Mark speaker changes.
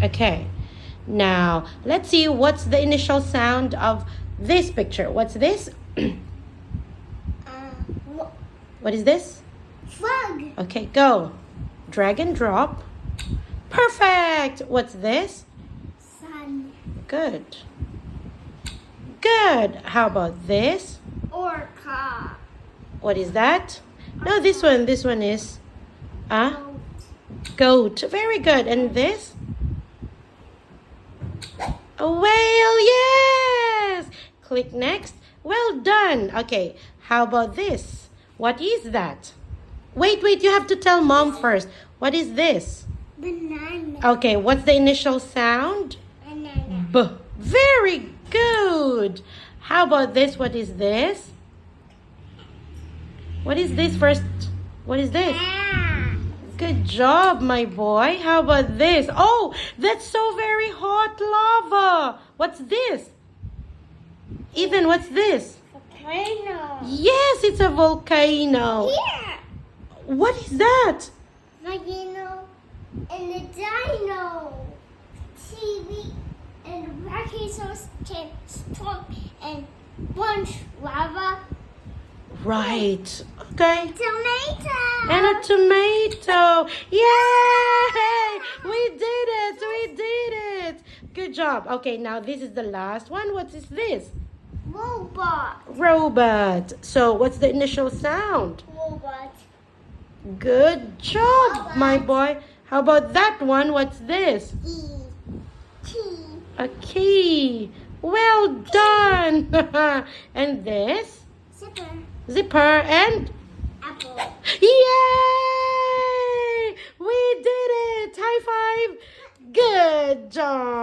Speaker 1: Okay. Now, let's see what's the initial sound of this picture. What's this? What is this?
Speaker 2: Frog.
Speaker 1: Okay, go. Drag and drop. Perfect. What's this?
Speaker 2: Sun.
Speaker 1: Good. Good. How about this?
Speaker 2: Orca.
Speaker 1: What is that? No, this one. This one is
Speaker 2: Goat.
Speaker 1: goat. Very good. And this? A whale. Yes. Click next. Well done. Okay. How about this? What is that? Wait. You have to tell mom first. What is this?
Speaker 2: Banana.
Speaker 1: Okay. What's the initial sound?
Speaker 2: Banana.
Speaker 1: B. Very good. How about this? What is this? What is this first? What is this?
Speaker 2: Ah.
Speaker 1: Good job, my boy. How about this? Oh, that's so very hot lava. What's this? Ethan, what's this?
Speaker 2: Volcano.
Speaker 1: Yes, it's a volcano.
Speaker 2: Here.
Speaker 1: What is that?
Speaker 2: Volcano and the dino. TV and volcanoes can storm and bunch lava.
Speaker 1: Right. Okay.
Speaker 2: Tomato.
Speaker 1: And a tomato. Yay! We did it. We did it. Good job. Okay, now this is the last one. What is this?
Speaker 2: Robot.
Speaker 1: Robot. So what's the initial sound?
Speaker 2: Robot.
Speaker 1: Good job, my boy. How about that one? What's this?
Speaker 2: Key.
Speaker 1: A key. Well done. And this?
Speaker 2: Zipper.
Speaker 1: Zipper and?
Speaker 2: Apple.
Speaker 1: Yay! We did it. High five. Good job.